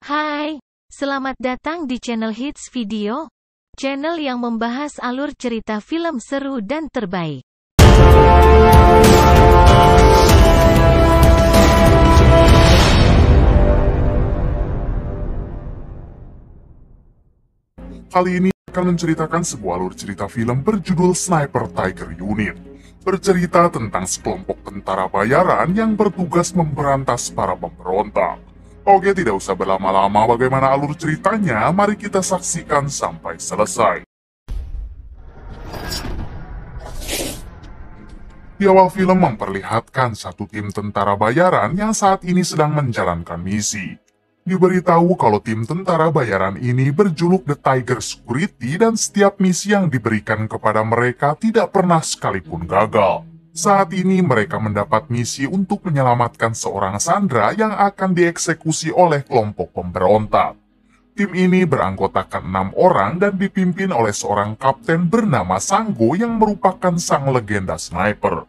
Hai, selamat datang di channel Hits Video, channel yang membahas alur cerita film seru dan terbaik. Kali ini akan menceritakan sebuah alur cerita film berjudul Sniper Tiger Unit. Bercerita tentang sekelompok tentara bayaran yang bertugas memberantas para pemberontak. Oke, tidak usah berlama-lama, bagaimana alur ceritanya? Mari kita saksikan sampai selesai. Di awal film memperlihatkan satu tim tentara bayaran yang saat ini sedang menjalankan misi. Diberitahu kalau tim tentara bayaran ini berjuluk The Tiger Security dan setiap misi yang diberikan kepada mereka tidak pernah sekalipun gagal. Saat ini mereka mendapat misi untuk menyelamatkan seorang sandera yang akan dieksekusi oleh kelompok pemberontak. Tim ini beranggotakan 6 orang dan dipimpin oleh seorang kapten bernama Sanggo yang merupakan sang legenda sniper.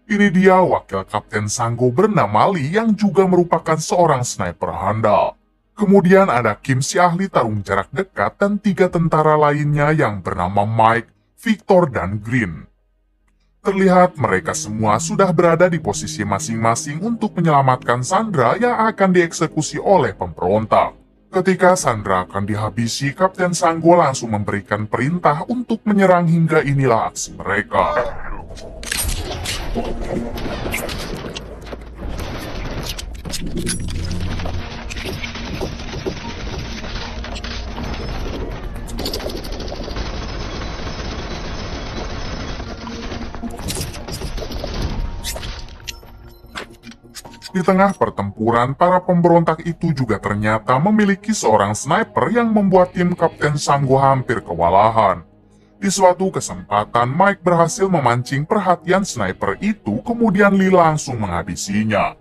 Ini dia wakil kapten Sanggo bernama Lee yang juga merupakan seorang sniper handal. Kemudian ada Kim si ahli tarung jarak dekat dan 3 tentara lainnya yang bernama Mike, Victor, dan Green. Terlihat mereka semua sudah berada di posisi masing-masing untuk menyelamatkan Sandra yang akan dieksekusi oleh pemberontak. Ketika Sandra akan dihabisi, Kapten Sanggo langsung memberikan perintah untuk menyerang hingga inilah aksi mereka. Di tengah pertempuran, para pemberontak itu juga ternyata memiliki seorang sniper yang membuat tim Kapten Sanggo hampir kewalahan. Di suatu kesempatan, Mike berhasil memancing perhatian sniper itu, kemudian Lee langsung menghabisinya.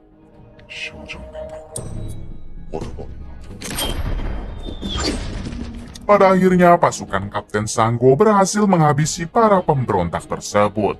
Pada akhirnya, pasukan Kapten Sanggo berhasil menghabisi para pemberontak tersebut.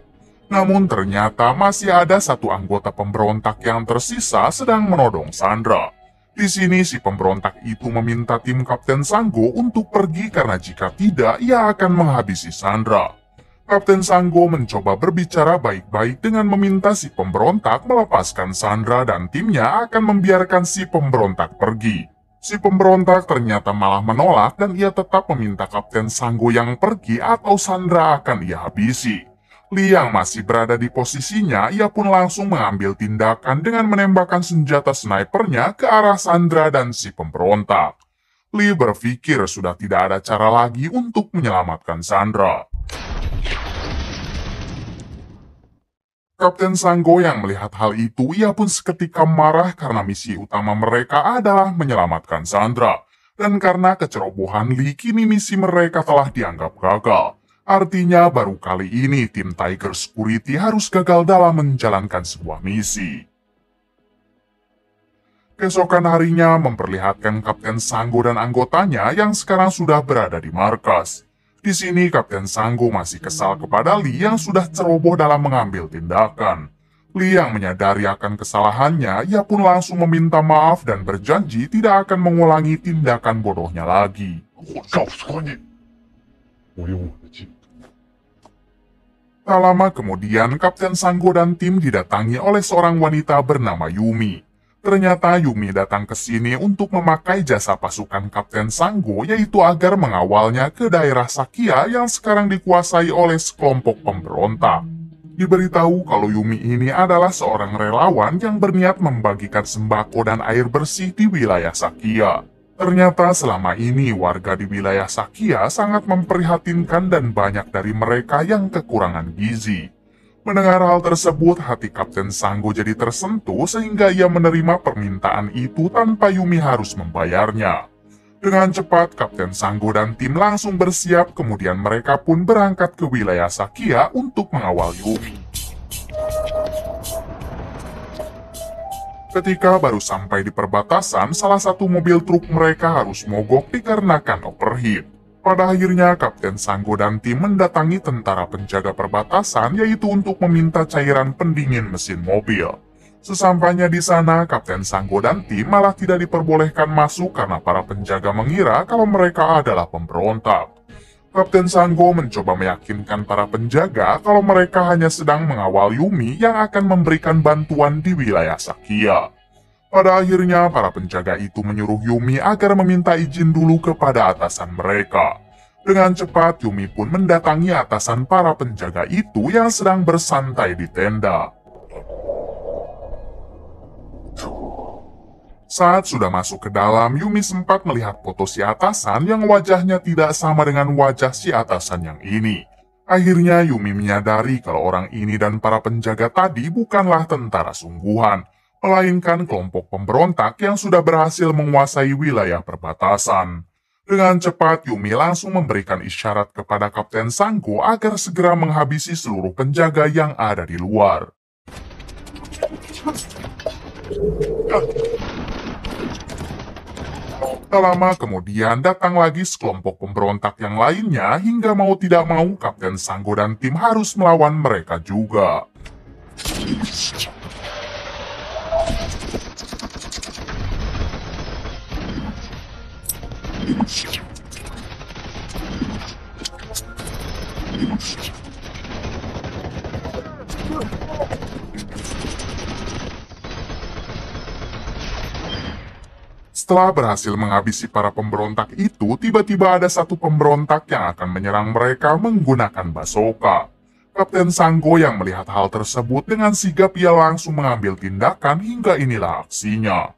Namun ternyata masih ada satu anggota pemberontak yang tersisa sedang menodong Sandra. Di sini si pemberontak itu meminta tim Kapten Sanggo untuk pergi karena jika tidak ia akan menghabisi Sandra. Kapten Sanggo mencoba berbicara baik-baik dengan meminta si pemberontak melepaskan Sandra dan timnya akan membiarkan si pemberontak pergi. Si pemberontak ternyata malah menolak dan ia tetap meminta Kapten Sanggo yang pergi atau Sandra akan ia habisi. Lee yang masih berada di posisinya, ia pun langsung mengambil tindakan dengan menembakkan senjata snipernya ke arah Sandra dan si pemberontak. Lee berpikir sudah tidak ada cara lagi untuk menyelamatkan Sandra. Kapten Sanggo yang melihat hal itu, ia pun seketika marah karena misi utama mereka adalah menyelamatkan Sandra. Dan karena kecerobohan Lee, kini misi mereka telah dianggap gagal. Artinya baru kali ini tim Tiger Security harus gagal dalam menjalankan sebuah misi. Keesokan harinya memperlihatkan Kapten Sanggo dan anggotanya yang sekarang sudah berada di markas. Di sini Kapten Sanggo masih kesal kepada Lee yang sudah ceroboh dalam mengambil tindakan. Lee yang menyadari akan kesalahannya, ia pun langsung meminta maaf dan berjanji tidak akan mengulangi tindakan bodohnya lagi. Tak lama kemudian, Kapten Sanggo dan tim didatangi oleh seorang wanita bernama Yumi. Ternyata Yumi datang ke sini untuk memakai jasa pasukan Kapten Sanggo, yaitu agar mengawalnya ke daerah Sakia yang sekarang dikuasai oleh sekelompok pemberontak. Diberitahu kalau Yumi ini adalah seorang relawan yang berniat membagikan sembako dan air bersih di wilayah Sakia. Ternyata selama ini warga di wilayah Sakia sangat memprihatinkan dan banyak dari mereka yang kekurangan gizi. Mendengar hal tersebut, hati Kapten Sanggo jadi tersentuh sehingga ia menerima permintaan itu tanpa Yumi harus membayarnya. Dengan cepat, Kapten Sanggo dan tim langsung bersiap, kemudian mereka pun berangkat ke wilayah Sakia untuk mengawal Yumi. Ketika baru sampai di perbatasan, salah satu mobil truk mereka harus mogok dikarenakan overheat. Pada akhirnya, Kapten Sanggo dan tim mendatangi tentara penjaga perbatasan, yaitu untuk meminta cairan pendingin mesin mobil. Sesampainya di sana, Kapten Sanggo dan tim malah tidak diperbolehkan masuk karena para penjaga mengira kalau mereka adalah pemberontak. Kapten Sanggo mencoba meyakinkan para penjaga kalau mereka hanya sedang mengawal Yumi yang akan memberikan bantuan di wilayah Sakia. Pada akhirnya, para penjaga itu menyuruh Yumi agar meminta izin dulu kepada atasan mereka. Dengan cepat, Yumi pun mendatangi atasan para penjaga itu yang sedang bersantai di tenda. Saat sudah masuk ke dalam, Yumi sempat melihat foto si atasan yang wajahnya tidak sama dengan wajah si atasan yang ini. Akhirnya Yumi menyadari kalau orang ini dan para penjaga tadi bukanlah tentara sungguhan, melainkan kelompok pemberontak yang sudah berhasil menguasai wilayah perbatasan. Dengan cepat, Yumi langsung memberikan isyarat kepada Kapten Sanggo agar segera menghabisi seluruh penjaga yang ada di luar. Tak lama kemudian datang lagi sekelompok pemberontak yang lainnya hingga mau tidak mau Kapten Sanggo dan tim harus melawan mereka juga. Setelah berhasil menghabisi para pemberontak itu, tiba-tiba ada satu pemberontak yang akan menyerang mereka menggunakan basoka. Kapten Sanggo yang melihat hal tersebut dengan sigap ia langsung mengambil tindakan hingga inilah aksinya.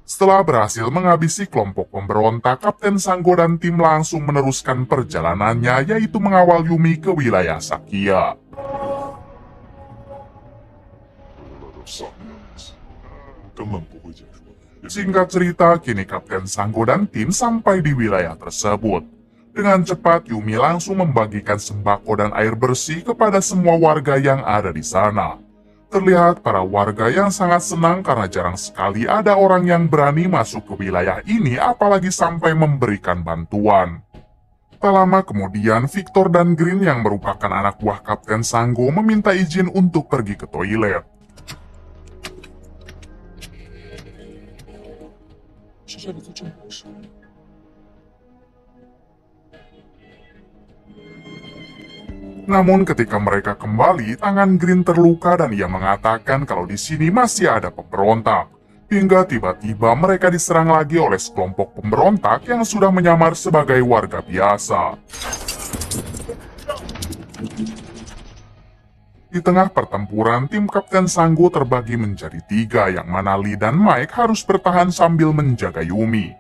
Setelah berhasil menghabisi kelompok pemberontak, Kapten Sanggo dan tim langsung meneruskan perjalanannya, yaitu mengawal Yumi ke wilayah Sakia. Singkat cerita, kini Kapten Sanggo dan tim sampai di wilayah tersebut. Dengan cepat, Yumi langsung membagikan sembako dan air bersih kepada semua warga yang ada di sana. Terlihat para warga yang sangat senang karena jarang sekali ada orang yang berani masuk ke wilayah ini, apalagi sampai memberikan bantuan. Tak lama kemudian, Victor dan Green yang merupakan anak buah Kapten Sanggo meminta izin untuk pergi ke toilet. Namun ketika mereka kembali, tangan Green terluka dan ia mengatakan kalau di sini masih ada pemberontak. Hingga tiba-tiba mereka diserang lagi oleh sekelompok pemberontak yang sudah menyamar sebagai warga biasa. Di tengah pertempuran, tim Kapten Sanggo terbagi menjadi 3, yang mana Lee dan Mike harus bertahan sambil menjaga Yumi.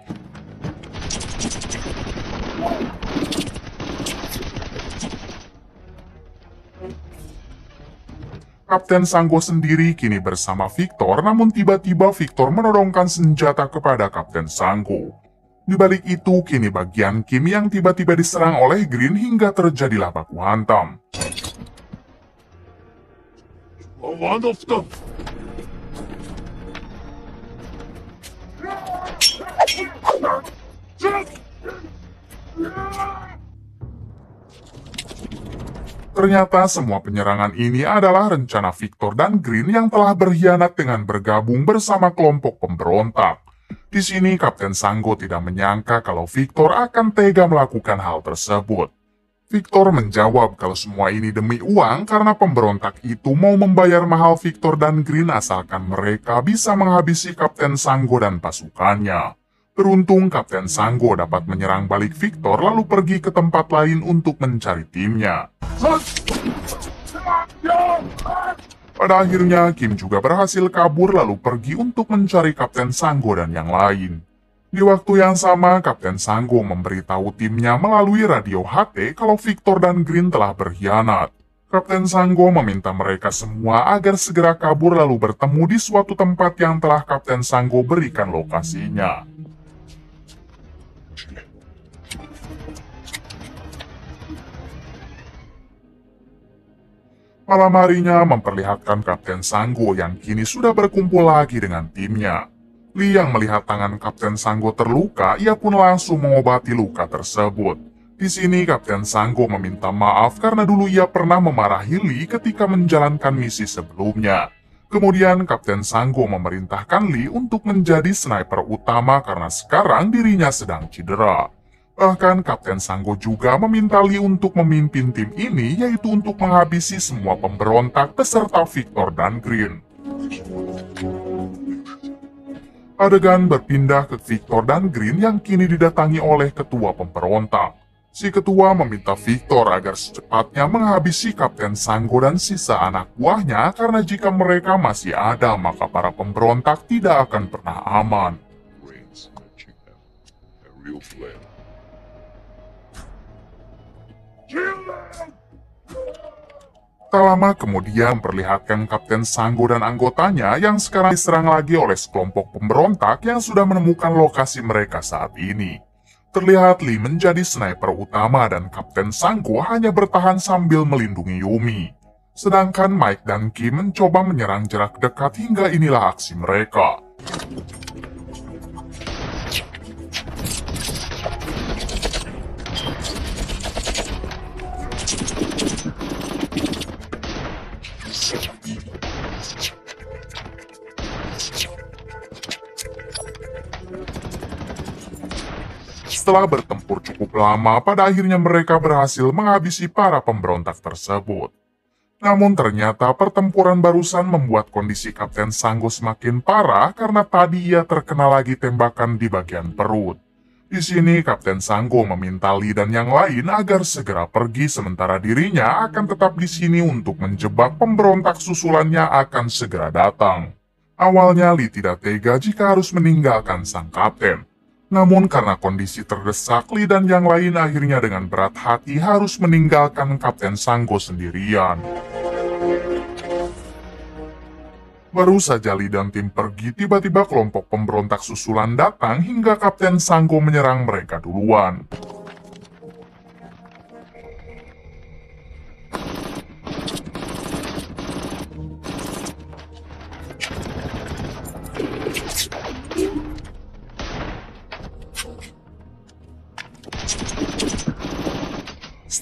Kapten Sanggo sendiri kini bersama Victor, namun tiba-tiba Victor menodongkan senjata kepada Kapten Sanggo. Di balik itu, kini bagian Kim yang tiba-tiba diserang oleh Green hingga terjadilah baku hantam. Ternyata semua penyerangan ini adalah rencana Victor dan Green yang telah berkhianat dengan bergabung bersama kelompok pemberontak. Di sini Kapten Sanggo tidak menyangka kalau Victor akan tega melakukan hal tersebut. Victor menjawab kalau semua ini demi uang karena pemberontak itu mau membayar mahal Victor dan Green asalkan mereka bisa menghabisi Kapten Sanggo dan pasukannya. Beruntung Kapten Sanggo dapat menyerang balik Victor lalu pergi ke tempat lain untuk mencari timnya. Pada akhirnya Kim juga berhasil kabur lalu pergi untuk mencari Kapten Sanggo dan yang lain. Di waktu yang sama, Kapten Sanggo memberitahu timnya melalui radio HT kalau Victor dan Green telah berkhianat. Kapten Sanggo meminta mereka semua agar segera kabur lalu bertemu di suatu tempat yang telah Kapten Sanggo berikan lokasinya. Malam harinya memperlihatkan Kapten Sanggo yang kini sudah berkumpul lagi dengan timnya. Lee yang melihat tangan Kapten Sanggo terluka, ia pun langsung mengobati luka tersebut. Di sini Kapten Sanggo meminta maaf karena dulu ia pernah memarahi Lee ketika menjalankan misi sebelumnya. Kemudian Kapten Sanggo memerintahkan Lee untuk menjadi sniper utama karena sekarang dirinya sedang cedera. Bahkan Kapten Sanggo juga meminta Lee untuk memimpin tim ini, yaitu untuk menghabisi semua pemberontak beserta Victor dan Green. Adegan berpindah ke Victor dan Green yang kini didatangi oleh ketua pemberontak. Si ketua meminta Victor agar secepatnya menghabisi Kapten Sanggo dan sisa anak buahnya karena jika mereka masih ada maka para pemberontak tidak akan pernah aman. Tak lama kemudian memperlihatkan Kapten Sanggo dan anggotanya yang sekarang diserang lagi oleh sekelompok pemberontak yang sudah menemukan lokasi mereka saat ini. Terlihat Lee menjadi sniper utama dan Kapten Sanggo hanya bertahan sambil melindungi Yumi. Sedangkan Mike dan Kim mencoba menyerang jarak dekat hingga inilah aksi mereka. Setelah bertempur cukup lama, pada akhirnya mereka berhasil menghabisi para pemberontak tersebut. Namun ternyata pertempuran barusan membuat kondisi Kapten Sanggo semakin parah karena tadi ia terkena lagi tembakan di bagian perut. Di sini Kapten Sanggo meminta Lee dan yang lain agar segera pergi sementara dirinya akan tetap di sini untuk menjebak pemberontak susulannya akan segera datang. Awalnya Lee tidak tega jika harus meninggalkan sang kapten. Namun karena kondisi terdesak, Lee dan yang lain akhirnya dengan berat hati harus meninggalkan Kapten Sanggo sendirian. Baru saja Lee dan tim pergi, tiba-tiba kelompok pemberontak susulan datang hingga Kapten Sanggo menyerang mereka duluan.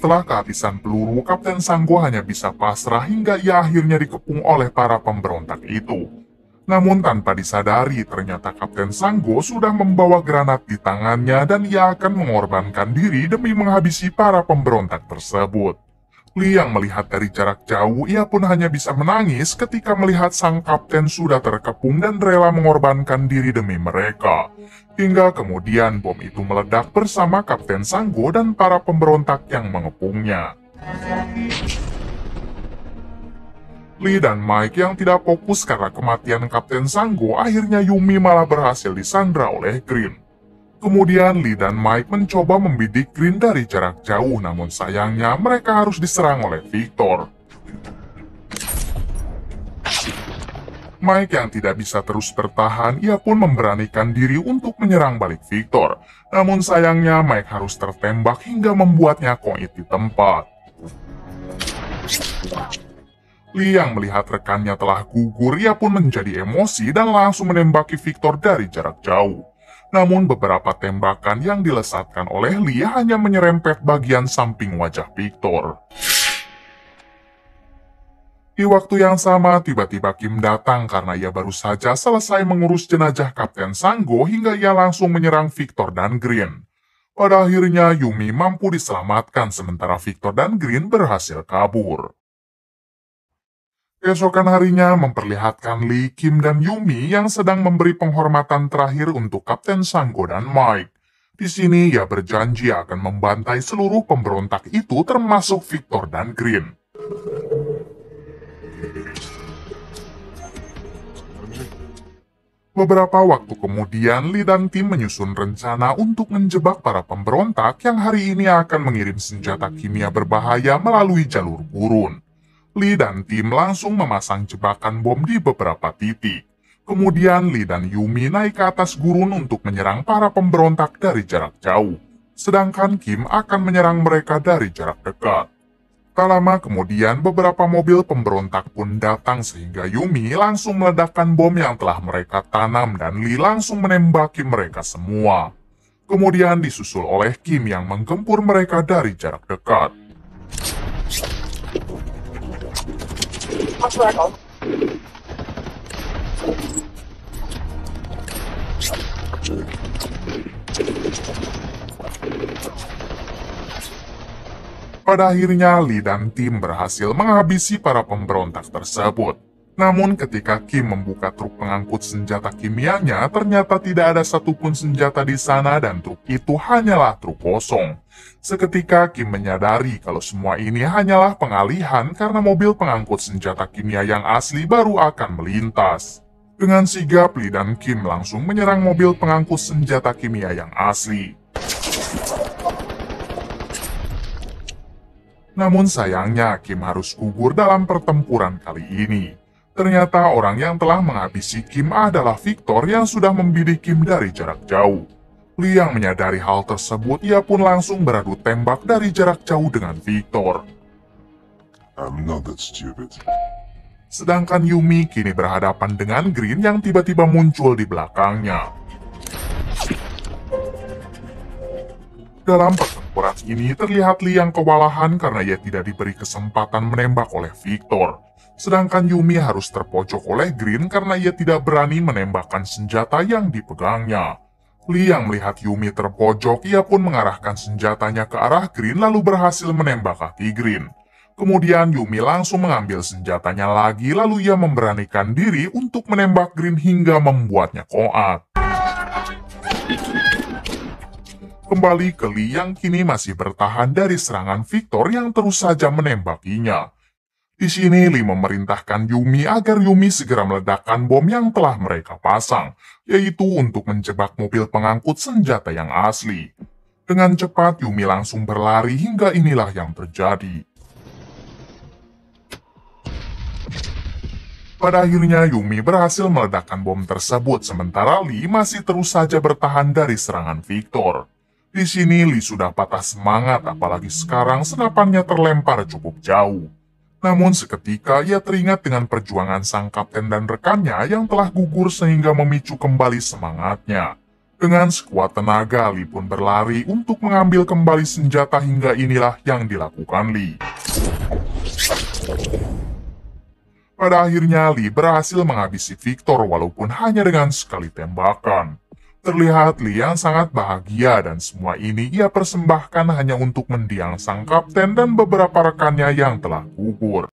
Setelah kehabisan peluru, Kapten Sanggo hanya bisa pasrah hingga ia akhirnya dikepung oleh para pemberontak itu. Namun tanpa disadari, ternyata Kapten Sanggo sudah membawa granat di tangannya dan ia akan mengorbankan diri demi menghabisi para pemberontak tersebut. Lee yang melihat dari jarak jauh, ia pun hanya bisa menangis ketika melihat sang kapten sudah terkepung dan rela mengorbankan diri demi mereka. Hingga kemudian bom itu meledak bersama Kapten Sanggo dan para pemberontak yang mengepungnya. Lee dan Mike yang tidak fokus karena kematian Kapten Sanggo, akhirnya Yumi malah berhasil disandra oleh Green. Kemudian Lee dan Mike mencoba membidik Green dari jarak jauh, namun sayangnya mereka harus diserang oleh Victor. Mike yang tidak bisa terus bertahan, ia pun memberanikan diri untuk menyerang balik Victor. Namun sayangnya Mike harus tertembak hingga membuatnya koit di tempat. Lee yang melihat rekannya telah gugur, ia pun menjadi emosi dan langsung menembaki Victor dari jarak jauh. Namun beberapa tembakan yang dilesatkan oleh Lee hanya menyerempet bagian samping wajah Victor. Di waktu yang sama, tiba-tiba Kim datang karena ia baru saja selesai mengurus jenazah Kapten Sanggo hingga ia langsung menyerang Victor dan Green. Pada akhirnya Yumi mampu diselamatkan sementara Victor dan Green berhasil kabur. Keesokan harinya memperlihatkan Lee, Kim, dan Yumi yang sedang memberi penghormatan terakhir untuk Kapten Sanggo dan Mike. Di sini ia berjanji akan membantai seluruh pemberontak itu termasuk Victor dan Green. Beberapa waktu kemudian, Lee dan tim menyusun rencana untuk menjebak para pemberontak yang hari ini akan mengirim senjata kimia berbahaya melalui jalur gurun. Lee dan tim langsung memasang jebakan bom di beberapa titik. Kemudian Lee dan Yumi naik ke atas gurun untuk menyerang para pemberontak dari jarak jauh. Sedangkan Kim akan menyerang mereka dari jarak dekat. Tak lama kemudian beberapa mobil pemberontak pun datang sehingga Yumi langsung meledakkan bom yang telah mereka tanam dan Lee langsung menembaki mereka semua. Kemudian disusul oleh Kim yang menggempur mereka dari jarak dekat. Pada akhirnya, Lee dan tim berhasil menghabisi para pemberontak tersebut. Namun ketika Kim membuka truk pengangkut senjata kimianya, ternyata tidak ada satupun senjata di sana dan truk itu hanyalah truk kosong. Seketika Kim menyadari kalau semua ini hanyalah pengalihan karena mobil pengangkut senjata kimia yang asli baru akan melintas. Dengan sigap, Lee dan Kim langsung menyerang mobil pengangkut senjata kimia yang asli. Namun sayangnya, Kim harus gugur dalam pertempuran kali ini. Ternyata orang yang telah menghabisi Kim adalah Victor yang sudah membidik Kim dari jarak jauh. Lee yang menyadari hal tersebut, ia pun langsung beradu tembak dari jarak jauh dengan Victor. I'm not that stupid. Sedangkan Yumi kini berhadapan dengan Green yang tiba-tiba muncul di belakangnya. Dalam pertempuran ini terlihat Lee yang kewalahan karena ia tidak diberi kesempatan menembak oleh Victor. Sedangkan Yumi harus terpojok oleh Green karena ia tidak berani menembakkan senjata yang dipegangnya. Lee yang melihat Yumi terpojok, ia pun mengarahkan senjatanya ke arah Green lalu berhasil menembak kaki Green. Kemudian Yumi langsung mengambil senjatanya lagi lalu ia memberanikan diri untuk menembak Green hingga membuatnya koat. Kembali ke Lee yang kini masih bertahan dari serangan Victor yang terus saja menembakinya. Di sini Lee memerintahkan Yumi agar Yumi segera meledakkan bom yang telah mereka pasang, yaitu untuk menjebak mobil pengangkut senjata yang asli. Dengan cepat Yumi langsung berlari hingga inilah yang terjadi. Pada akhirnya Yumi berhasil meledakkan bom tersebut sementara Lee masih terus saja bertahan dari serangan Victor. Di sini Lee sudah patah semangat apalagi sekarang senapannya terlempar cukup jauh. Namun seketika ia teringat dengan perjuangan sang kapten dan rekannya yang telah gugur sehingga memicu kembali semangatnya. Dengan sekuat tenaga Lee pun berlari untuk mengambil kembali senjata hingga inilah yang dilakukan Lee. Pada akhirnya Lee berhasil menghabisi Victor walaupun hanya dengan sekali tembakan. Terlihat Lee yang sangat bahagia dan semua ini ia persembahkan hanya untuk mendiang sang kapten dan beberapa rekannya yang telah gugur.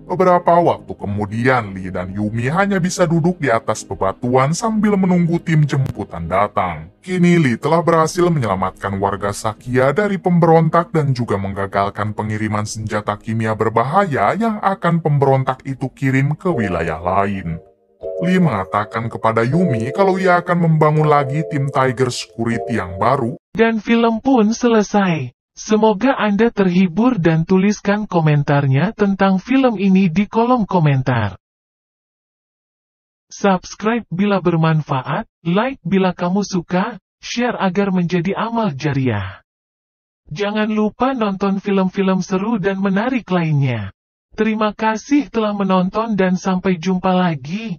Beberapa waktu kemudian Lee dan Yumi hanya bisa duduk di atas bebatuan sambil menunggu tim jemputan datang. Kini Lee telah berhasil menyelamatkan warga Sakia dari pemberontak dan juga menggagalkan pengiriman senjata kimia berbahaya yang akan pemberontak itu kirim ke wilayah lain. Lee mengatakan kepada Yumi kalau ia akan membangun lagi tim Tiger Security yang baru. Dan film pun selesai. Semoga Anda terhibur dan tuliskan komentarnya tentang film ini di kolom komentar. Subscribe bila bermanfaat, like bila kamu suka, share agar menjadi amal jariah. Jangan lupa nonton film-film seru dan menarik lainnya. Terima kasih telah menonton dan sampai jumpa lagi.